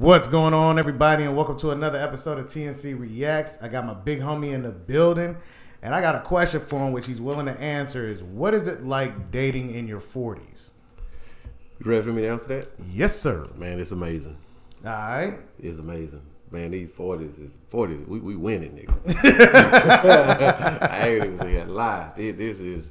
What's going on, everybody, and welcome to another episode of TNC Reacts. I got my big homie in the building, and I got a question for him, which he's willing to answer. Is what is it like dating in your 40s? You ready for me to answer that? Yes, sir. Man, it's amazing. All right. It's amazing. Man, these 40s, we winning, nigga. I ain't even say that lie. This is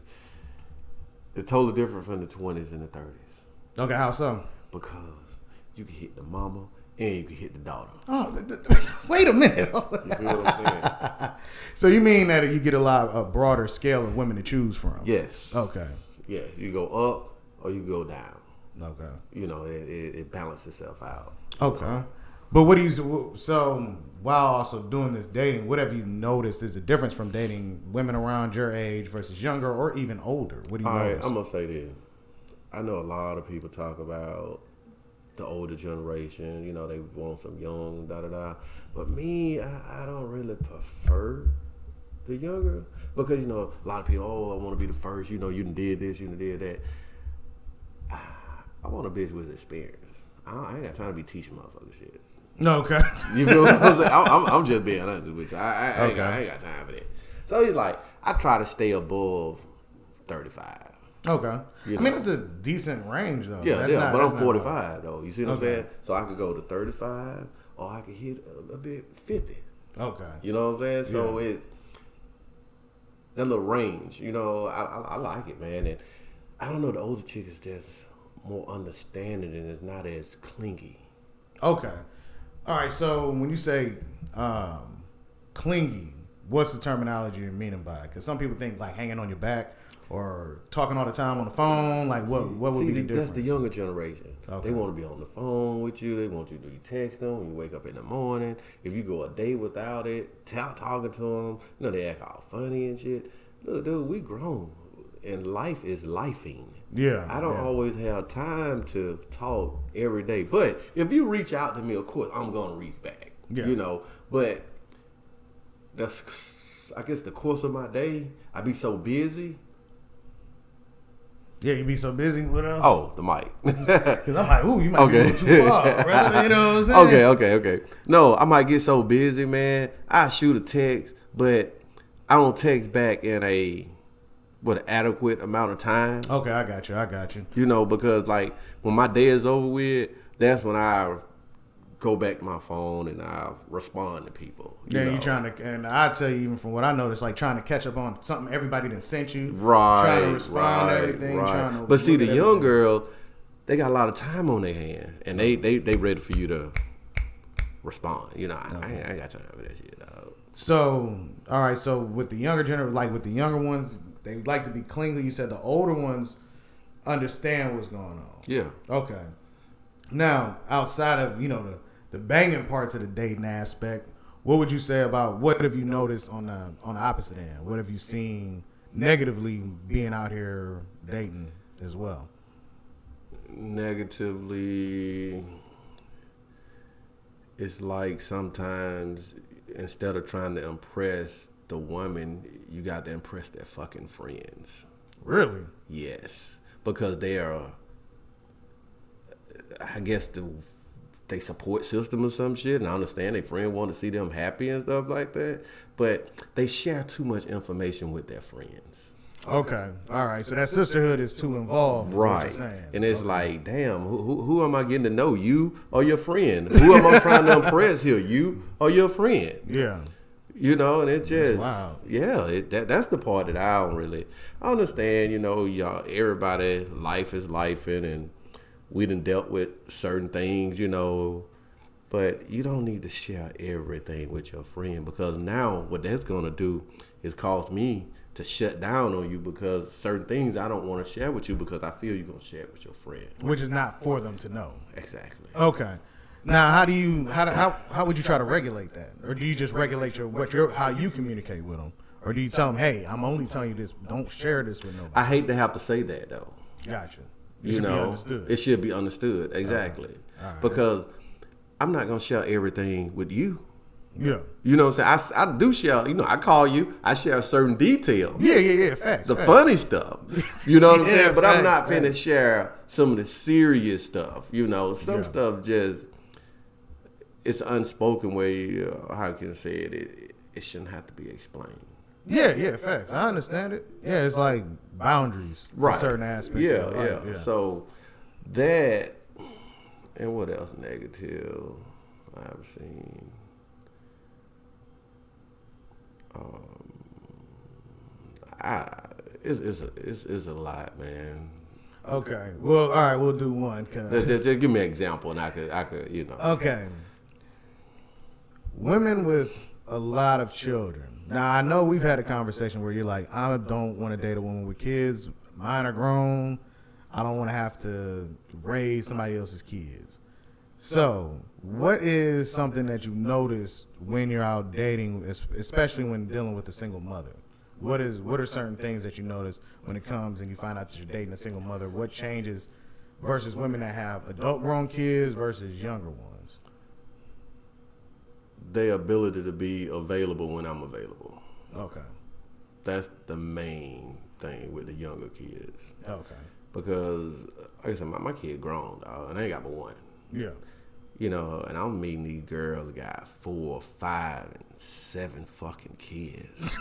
it's totally different from the 20s and the 30s. Okay, how so? Because you can hit the mama and you can hit the daughter. Oh, wait a minute. You feel what I'm saying? So you mean that you get a broader scale of women to choose from? Yes. Okay. Yes, you go up or you go down. Okay. You know, it balances itself out. Okay. But what do you, so while also doing this dating, what have you noticed is a difference from dating women around your age versus younger or even older? What do you notice? Right, I'm going to say this. I know a lot of people talk about the older generation, you know, they want some young, da-da-da. But me, I don't really prefer the younger. Because, you know, a lot of people, I want to be the first. You know, you done did this, you done did that. I want a bitch with experience. I ain't got time to be teaching motherfuckers shit. No, okay. You feel what I'm saying? I'm just being honest with you. I ain't got time for that. So it's like, I try to stay above 35. Okay. You know? I mean, it's a decent range, though. Yeah, but I'm 45, though. You see what I'm Okay. saying? So I could go to 35, or I could hit a bit 50. Okay. You know what I'm saying? So it's that little range. You know, I like it, man. And I don't know, the older chick is just more understanding and it's not as clingy. Okay. All right, so when you say clingy, what's the terminology you're meaning by it? Because some people think like hanging on your back or talking all the time on the phone. Like what would be the difference? That's the younger generation. Okay. They want to be on the phone with you. They want you to be texting them when you wake up in the morning. If you go a day without it, talking to them, you know, they act all funny and shit. Look, dude, we grown. And life is lifing. Yeah. I don't always have time to talk every day. But if you reach out to me, of course, I'm going to reach back. Yeah. You know, but that's, I guess, the course of my day. I be so busy. Yeah, you be so busy. What else? Oh, the mic. Because I'm like, ooh, you might be a little too far. Brother, you know what I'm saying? Okay. No, I might get so busy, man. I shoot a text, but I don't text back in an adequate amount of time. Okay, I got you. You know, because like when my day is over with, that's when I go back to my phone and I respond to people. You trying to, and I tell you, even from what I noticed, like trying to catch up on something everybody done sent you. Right. Trying to respond to everything. Right. Trying to but see, the young everything. girl, they got a lot of time on their hand, and they ready for you to respond. You know, I ain't got time for that shit, dog. So, all right. So with the younger generation, like with the younger ones, they like to be clingy. You said the older ones understand what's going on. Yeah. Okay. Now, outside of, you know, the banging parts of the dating aspect, what would you say about what have you noticed on the opposite end? What have you seen negatively being out here dating as well? Negatively, it's like sometimes instead of trying to impress the woman, you got to impress their fucking friends. Really? Yes, because they are, I guess, they support system or some shit, and I understand their friend want to see them happy and stuff like that, but they share too much information with their friends. Okay. All right. So that sisterhood is too involved. Right. And it's like, damn, who am I getting to know, you or your friend? Who am I trying to impress here, you or your friend? Yeah. You know, and it just, wild. Yeah, that's the part that I understand, you know, y'all, everybody, life is lifing, and we done dealt with certain things, you know, but you don't need to share everything with your friend, because now what that's going to do is cause me to shut down on you, because certain things I don't want to share with you because I feel you're going to share it with your friend. Which is not for them to know. Exactly. Okay. Now, how would you try to regulate that? Or do you just regulate how you communicate with them? Or do you tell them, hey, I'm only telling you this, don't share this with nobody? I hate to have to say that, though. Gotcha. You know, be understood. It should be understood, exactly. All right. Because I'm not going to share everything with you. Yeah. You know what I'm saying? I do share, you know, I call you, I share certain details. Yeah. Facts. Funny stuff. You know what I'm saying? But I'm not facts. finna share some of the serious stuff. You know, some stuff just, it's unspoken where you, how can I say it shouldn't have to be explained. Yeah, facts. I understand it. Yeah, it's like boundaries to certain aspects of life. Yeah. So that, and what else negative I've seen? It's a lot, man. Okay. Well, all right. We'll do one. Just give me an example, and I could, you know. Okay. Women with a lot of children. Now, I know we've had a conversation where you're like, I don't want to date a woman with kids. Mine are grown. I don't want to have to raise somebody else's kids. So, what is something that you notice when you're out dating, especially when dealing with a single mother? What are certain things that you notice when it comes and you find out that you're dating a single mother? What changes versus women that have adult grown kids versus younger ones? Their ability to be available when I'm available. Okay. That's the main thing with the younger kids. Okay. Because, like I said, my kid grown, dog, and I ain't got but one. Yeah. You know, and I'm meeting these girls got 4, 5, and 7 fucking kids.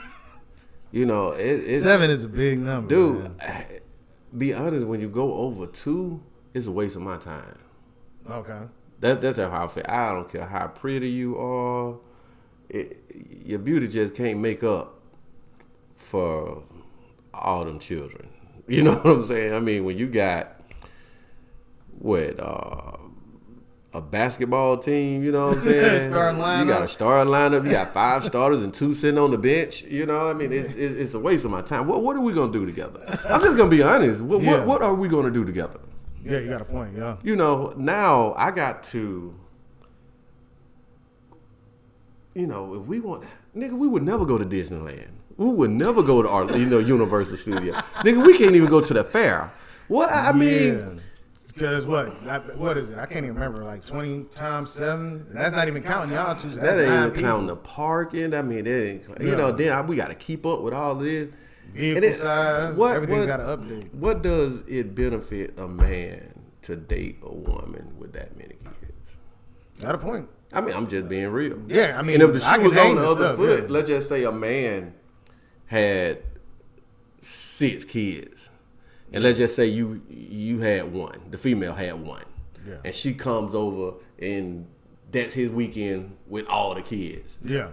You know, it's 7 is a big number, dude. Man. Be honest, when you go over 2, it's a waste of my time. Okay. That's how I feel. I don't care how pretty you are. Your beauty just can't make up for all them children. You know what I'm saying? I mean, when you got a basketball team, you know what I'm saying? Starting lineup. You got a starting lineup. You got 5 starters and 2 sitting on the bench. You know, I mean, it's a waste of my time. What are we gonna do together? I'm just gonna be honest. What are we gonna do together? Yeah, you got a point. Yeah. You know, now I got to. You know, if we want, nigga, we would never go to Disneyland. We would never go to our, Universal Studios. Nigga, we can't even go to the fair. What I mean. Because what is it? I can't even remember. Like 20 times 7. That's not even counting y'all two. So that ain't even counting the parking. I mean, that ain't. You know, then we got to keep up with all this. Vehicle size. Everything's got to update. What does it benefit a man to date a woman with that many kids? Got a point. I mean, I'm just being real. Yeah, I mean, and if the shoe was on the other foot, yeah. Let's just say a man had 6 kids. And let's just say you had 1. The female had 1. Yeah. And she comes over and that's his weekend with all the kids. Yeah.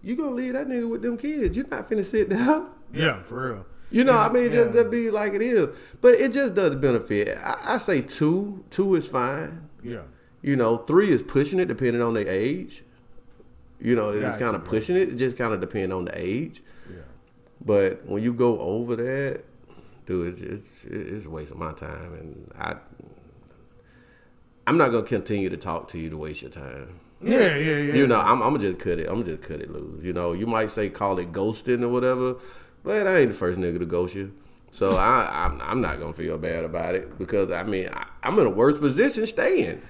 You gonna leave that nigga with them kids. You're not finna sit down. Yeah, for real. You know, I mean, just be like it is. But it just does benefit. I say 2. 2 is fine. Yeah. You know, 3 is pushing it depending on their age. You know, it's kind of pushing it. It just kind of depends on the age. Yeah. But when you go over that, dude, it's a waste of my time, and I'm not gonna continue to talk to you to waste your time. Yeah. You know, I'm gonna just cut it. I'm gonna just cut it loose. You know, you might say call it ghosting or whatever, but I ain't the first nigga to ghost you. So I'm not gonna feel bad about it because I mean I'm in a worse position staying.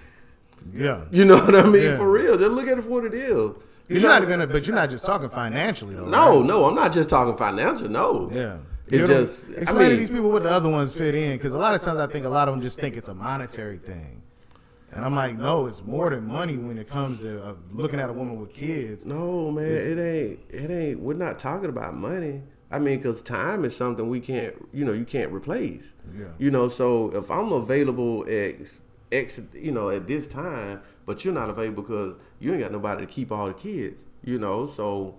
Yeah. You know what I mean? Yeah. For real, just look at it for what it is. But you're not just talking financially though. No, I'm not just talking financial. No. Yeah. It just explain to these people what the other ones fit in, because a lot of times I think a lot of them just think it's a monetary thing, and I'm like, no, it's more than money when it comes to looking at a woman with kids. No, man, it ain't. We're not talking about money. I mean, because time is something we can't, you can't replace. Yeah. You know, so if I'm available at this time, but you're not available because you ain't got nobody to keep all the kids. You know, so.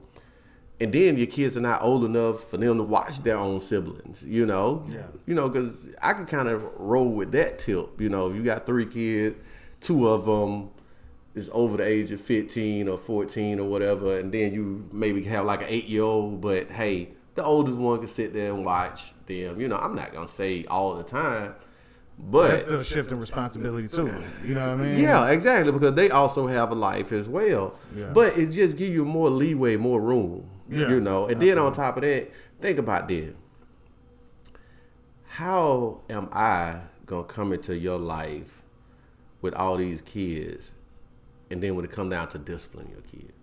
And then your kids are not old enough for them to watch their own siblings, you know? Yeah. You know, because I can kind of roll with that tip. You know, if you got 3 kids, 2 of them is over the age of 15 or 14 or whatever, and then you maybe have like an 8-year-old, but hey, the oldest one can sit there and watch them. You know, I'm not going to say all the time, but that's still shifting responsibility too. You know what I mean? Yeah, exactly, because they also have a life as well. Yeah. But it just gives you more leeway, more room. Yeah, you know, and then on top of that, think about this. How am I going to come into your life with all these kids, and then when it come down to discipline your kids?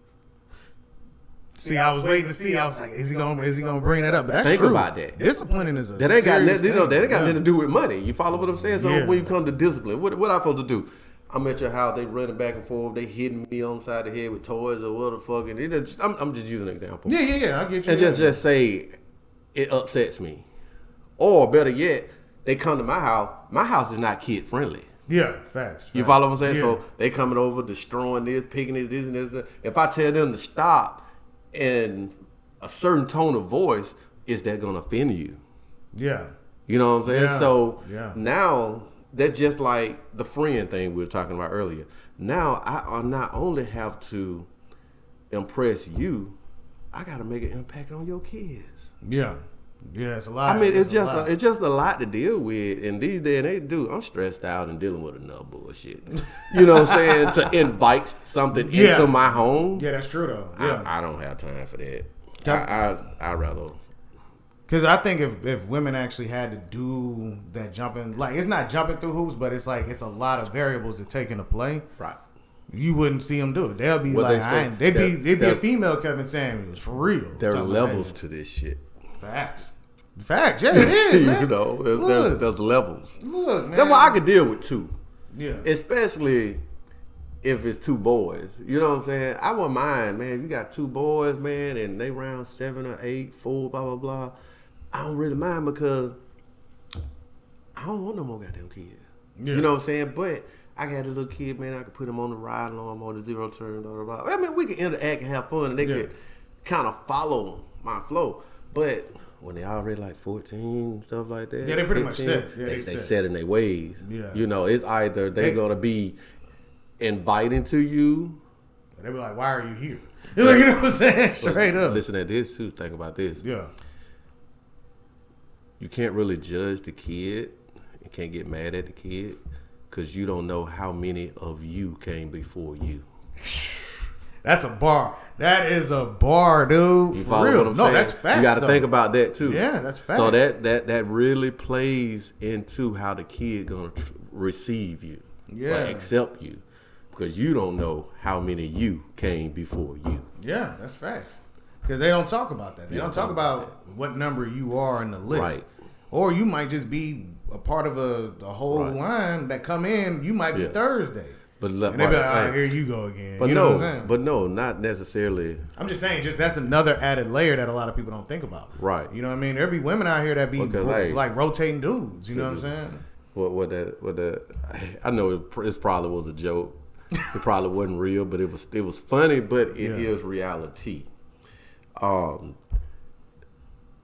See, I was waiting to see. I was like, is he gonna bring that up? But that's Think true. about that. Disciplining is a that ain't got serious nothing, thing. that ain't got nothing to do with money. You follow what I'm saying? So when you come to discipline, what I supposed to do? I'm at your house, they running back and forth, they hitting me on the side of the head with toys or what the fuck. And I'm just using an example. Yeah, I get you. And just say it upsets me. Or better yet, they come to my house. My house is not kid friendly. Yeah, facts. You follow what I'm saying? Yeah. So they coming over, destroying this, picking this and this. If I tell them to stop in a certain tone of voice, is that going to offend you? Yeah. You know what I'm saying? Yeah. So Yeah. now that's just like the friend thing we were talking about earlier. Now I not only have to impress you, I got to make an impact on your kids. Yeah. Yeah, it's a lot. I mean, it's a just a lot to deal with. And these days, I'm stressed out and dealing with enough bullshit. You know what I'm saying? To invite something into my home. Yeah, that's true though. Yeah, I don't have time for that. I rather. Because I think if women actually had to do that jumping, like it's not jumping through hoops, but it's like it's a lot of variables to take into play. Right. You wouldn't see them do it. They'll be Well, like, they'd be a female Kevin Samuels for real. There are Something levels like to this shit. Facts. Yeah, it is, man. You know, there's levels. Look, man. That's why I could deal with two. Yeah. Especially if it's two boys. You know what I'm saying? I wouldn't mind, man. If you got two boys, man, and they round 7 or 8, 4, blah, blah, blah. I don't really mind because I don't want no more goddamn kids. Yeah. You know what I'm saying? But I got a little kid, man. I could put him on the ride along, on the zero turn, blah, blah, blah. I mean, we could interact and have fun, and they could kind of follow my flow. But when they already like 14 and stuff like that, Yeah, they pretty 15, much set. Yeah, they set. set in their ways. Yeah. You know, it's either they're going to be inviting to you. They be like, why are you here? You know what I'm saying? Straight up. Listen to this, too. Think about this. Yeah. You can't really judge the kid. You can't get mad at the kid because you don't know how many of you came before you. That's a bar. That is a bar, dude. You For follow real. what I'm No, saying? that's facts. You got to though. think about that too. Yeah, that's facts. So that really plays into how the kid gonna receive you, Yeah. or accept you, because you don't know how many you came before you. Yeah, that's facts. Because they don't talk about that. They don't talk about what number you are in the list. Right. Or you might just be a part of a whole Right. line that come in. You might be Yeah. Thursday. But And they be like, all right, here you go again. But you know what I'm saying? but no, not necessarily. I'm just saying, that's another added layer that a lot of people don't think about. Right. You know what I mean? There be women out here that be Because, hey, like rotating dudes. You know what I'm saying? What that I know it probably was a joke. It probably wasn't real, but it was funny. But it is reality.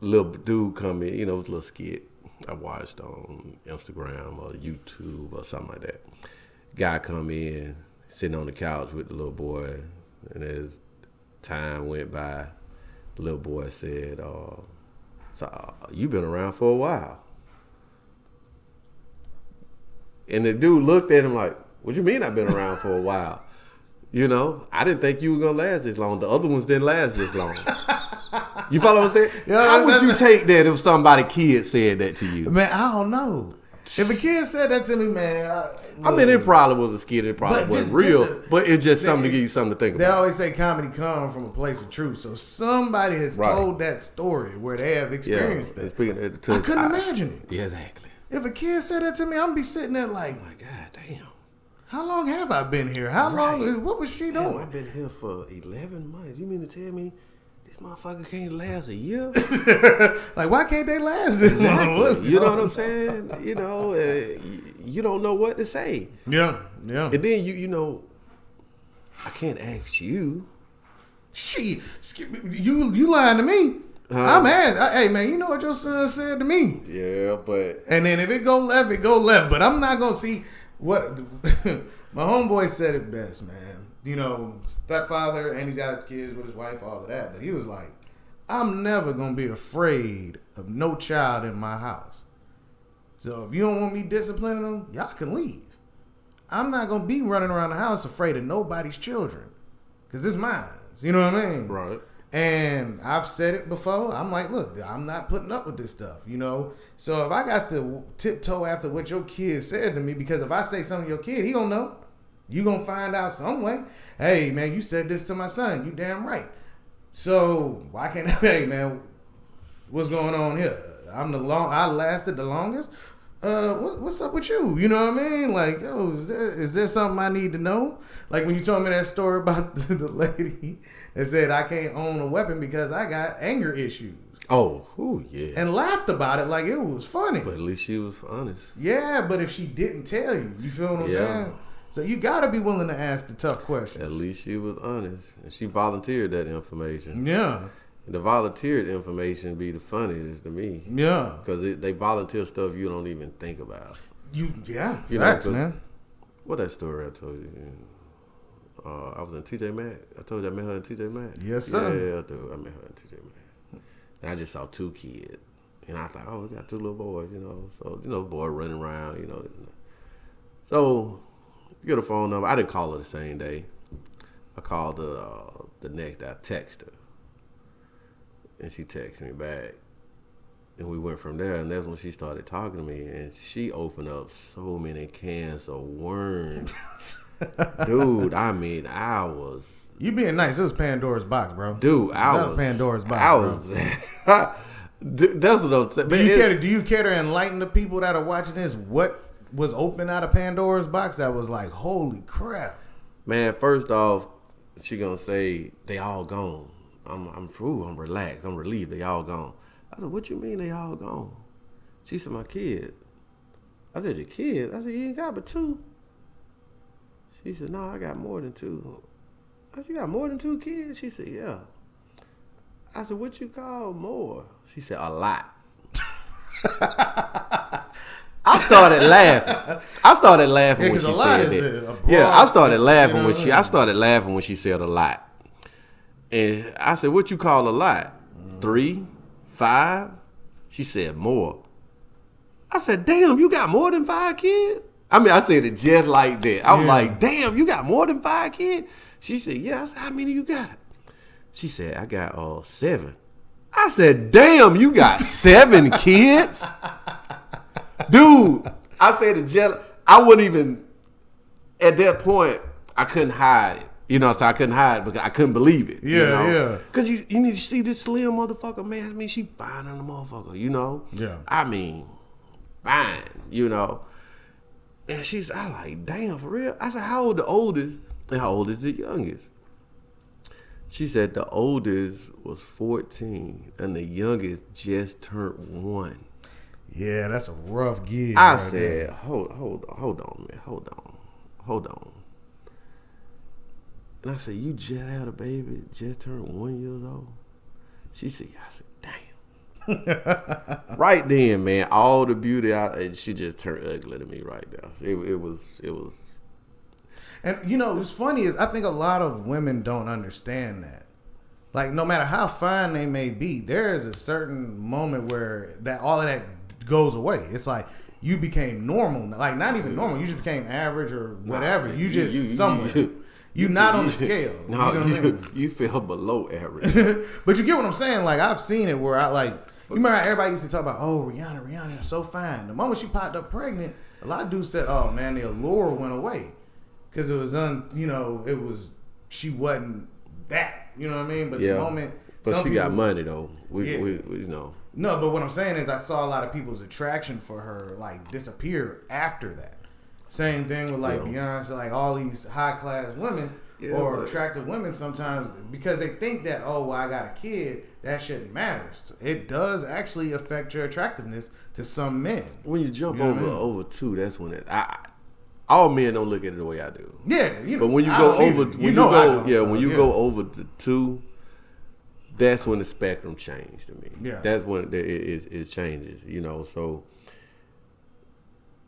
Little dude come in, you know, it was a little skit I watched on Instagram or YouTube or something like that. Guy come in, sitting on the couch with the little boy, and as time went by, the little boy said, so you've been around for a while. And the dude looked at him like, what you mean I've been around for a while? You know, I didn't think you were going to last this long. The other ones didn't last this long. You follow what I'm saying? Yeah, how would you take that if somebody kid said that to you? Man, I don't know. If a kid said that to me, man. I mean, it probably was a skit. It probably But wasn't just real. But it's just something to give you something to think They about. always say comedy comes from a place of truth. So somebody has Right. told that story where they have experienced that. I couldn't imagine it. Yeah, exactly. If a kid said that to me, I'm be sitting there like, Oh my God, damn. how long have I been here? How long? What was she Damn, doing? I've been here for 11 months. You mean to tell me this motherfucker can't last a year? Like, why can't they last this long? Exactly. You know what I'm saying? You know, you don't know what to say. Yeah, yeah. And then you know, I can't ask you. She, you lying to me? I'm asking. Hey, man, you know what your son said to me? Yeah, but And then if it go left, it go left. But I'm not gonna see what my homeboy said it best, man. You know, stepfather, and he's got his kids with his wife, all of that. But he was like, I'm never gonna be afraid of no child in my house. So if you don't want me disciplining them, y'all can leave. I'm not gonna be running around the house afraid of nobody's children, cause it's mine. You know what I mean? right. And I've said it before. I'm like, look, I'm not putting up with this stuff, you know? So if I got to tiptoe after what your kid said to me, because if I say something to your kid, he gonna know. You gonna find out some way. Hey, man, you said this to my son. You damn right. So why can't hey, man, what's going on here? I lasted the longest. what's up with you? You know what I mean? Like, yo, is there something I need to know? Like when you told me that story about the lady that said I can't own a weapon because I got anger issues. Oh, yeah. And laughed about it like it was funny. But at least she was honest. Yeah, but if she didn't tell you feel what I'm saying? So you gotta be willing to ask the tough questions. At least she was honest. And she volunteered that information. Yeah. And the volunteered information be the funniest to me. Yeah. Because they volunteer stuff you don't even think about. Facts, man. What that story I told you? I was in TJ Maxx. I told you I met her in TJ Maxx. Yes, sir. Yeah, dude. I met her in TJ Maxx. And I just saw 2 kids. And I was like, oh, we got 2 little boys, you know. So, boy running around, you know. So, get a phone number. I didn't call her the same day. I called her the next day. I texted her. And she texted me back. And we went from there. And that's when she started talking to me. And she opened up so many cans of worms. Dude, I mean, I was... You being nice. It was Pandora's box, bro. Dude, that was Pandora's box, bro. That's what I'm saying. Do you care to enlighten the people that are watching this what was open out of Pandora's box that was like, holy crap? Man, first off, she gonna say they all gone. I'm through. I'm relaxed. I'm relieved. They all gone. I said, what you mean they all gone? She said, my kid. I said, your kid? I said, you ain't got but 2. She said, no, I got more than 2. I said, you got more than 2 kids? She said, yeah. I said, what you call more? She said, a lot. I started laughing when she said that. Yeah, I started laughing I started laughing when she said a lot. And I said, what you call a lot? 3, 5? She said, more. I said, damn, you got more than 5 kids? I mean, I said it just like that. I was like, damn, you got more than 5 kids? She said, yeah. I said, how many you got? She said, I got 7. I said, damn, you got 7 kids? Dude, I said it just, I wouldn't even, at that point, I couldn't hide it. You know, so I couldn't hide because I couldn't believe it. Yeah. Because you need to see this slim motherfucker, man. I mean, she fine on the motherfucker, you know? Yeah. I mean, fine, you know? And I like, damn, for real? I said, how old the oldest and how old is the youngest? She said the oldest was 14 and the youngest just turned 1. Yeah, that's a rough gig. I said, hold on, man. Hold on. And I said, you just had a baby, just turned 1 year old? She said, yeah. I said, damn. Right then, man, all the beauty she just turned ugly to me right there. It was. And you know, what's funny is I think a lot of women don't understand that. Like, no matter how fine they may be, there is a certain moment where that all of that goes away. It's like you became normal. Like, not even normal. You just became average or whatever. You just somewhere. You're not on the scale. No, you know what I mean? You fell below average. But you get what I'm saying? Like, I've seen it where you remember how everybody used to talk about, oh, Rihanna, so fine. The moment she popped up pregnant, a lot of dudes said, oh, man, the allure went away. Because it was, she wasn't that. You know what I mean? But the moment. But she got money, though. We you know. No, but what I'm saying is I saw a lot of people's attraction for her, like, disappear after that. Same thing with like Beyonce, like all these high class women or attractive women sometimes because they think that, oh, well, I got a kid, that shouldn't matter. So it does actually affect your attractiveness to some men. When you jump over 2, that's when all men don't look at it the way I do. Yeah, but when you go over, when you go over the 2, that's when the spectrum changed to me. Yeah, that's when it changes. You know, so.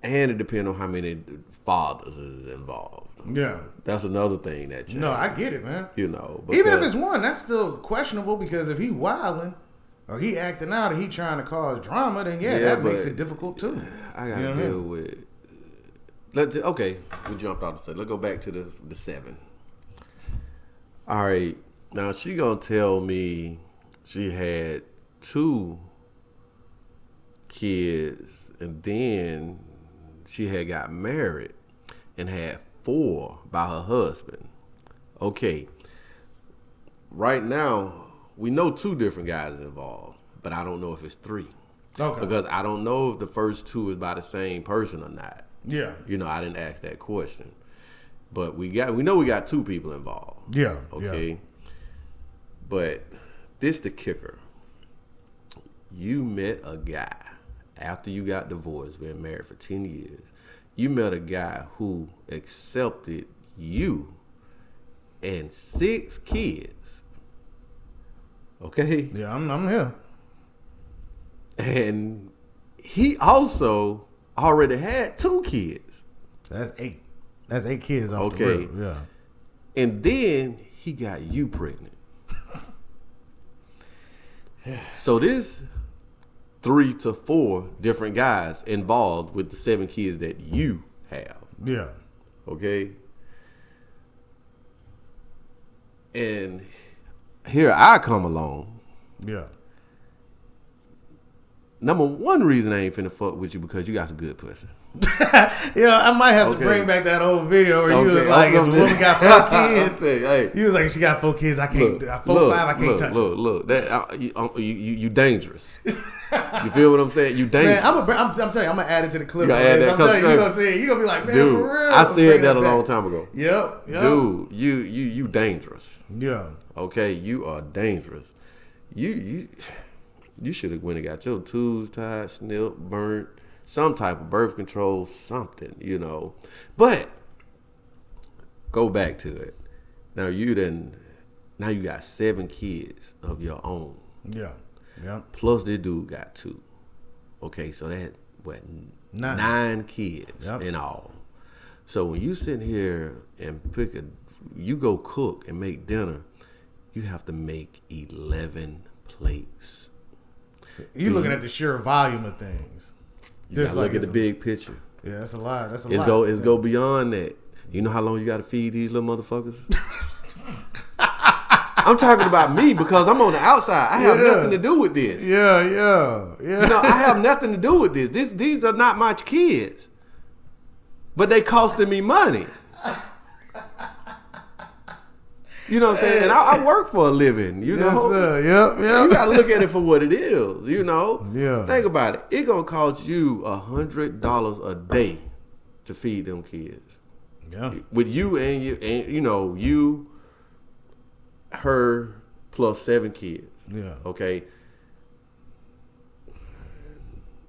And it depends on how many fathers is involved. Yeah. That's another thing that changes. No, I get it, man. You know. Even if it's one, that's still questionable because if he wilding or he acting out or he trying to cause drama, then that makes it difficult too. I got to deal with... Okay, we jumped off the 7. Let's go back to the 7. All right. Now, she going to tell me she had 2 kids and then... she had got married and had 4 by her husband. Okay. Right now, we know 2 different guys involved, but I don't know if it's 3. Okay. Because I don't know if the first two is by the same person or not. Yeah. You know, I didn't ask that question. But we know we got two people involved. Yeah. Okay. Yeah. But this the kicker. You met a guy after you got divorced, been married for 10 years. You met a guy who accepted you and 6 kids. Okay? Yeah, I'm here. And he also already had 2 kids. That's 8. That's 8 kids off the Okay. rip. Yeah. And then he got you pregnant. So this 3 to 4 different guys involved with the 7 kids that you have. Yeah. Okay. And here I come along. Yeah. Number one reason I ain't finna fuck with you because you got some good pussy. Yeah, I might have to Okay. bring back that old video where you was Okay, like, if a I'm woman got 4 kids, I'm saying, hey, you was like, she got 4 kids, I can't, 4, 5, I can't touch her. Look, that you dangerous. You feel what I'm saying? You dangerous. Man, I'm telling you, I'm gonna add it to the clip. You gotta add that I'm telling you, you clip. gonna see it. You gonna be like, man, Dude, for real. I said Bring that a back. long time ago. Yep. Dude, you dangerous. Yeah. Okay, you are dangerous. You should have went and got your tubes tied, snipped, burnt, some type of birth control, something, you know. But go back to it. Now you got 7 kids of your own. Yeah. Yeah. Plus this dude got 2. Okay, so that what 9 kids in all. So when you sit here and you go cook and make dinner, you have to make 11 plates. You looking at the sheer volume of things. You gotta look at the big picture. Yeah, that's a lot. That's a lot. It's go beyond that. You know how long you gotta feed these little motherfuckers? I'm talking about me because I'm on the outside. I have nothing to do with this. Yeah. You know, I have nothing to do with this. These are not my kids. But they costing me money. You know what I'm saying? And I work for a living, you know? Yes, sir. Yep. You gotta look at it for what it is, you know? Yeah. Think about it. It's gonna cost you $100 a day to feed them kids. Yeah. With you and you, her, plus 7 kids. Yeah. Okay.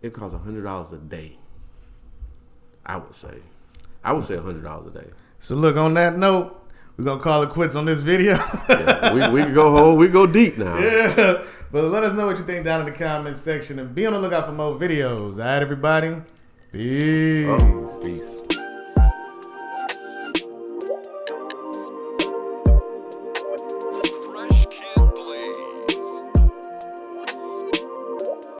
It costs $100 a day. I would say $100 a day. So look, on that note, we're gonna call it quits on this video. Yeah, we can go home. We go deep now. Yeah. But let us know what you think down in the comments section and be on the lookout for more videos. All right, everybody. Peace. Peace.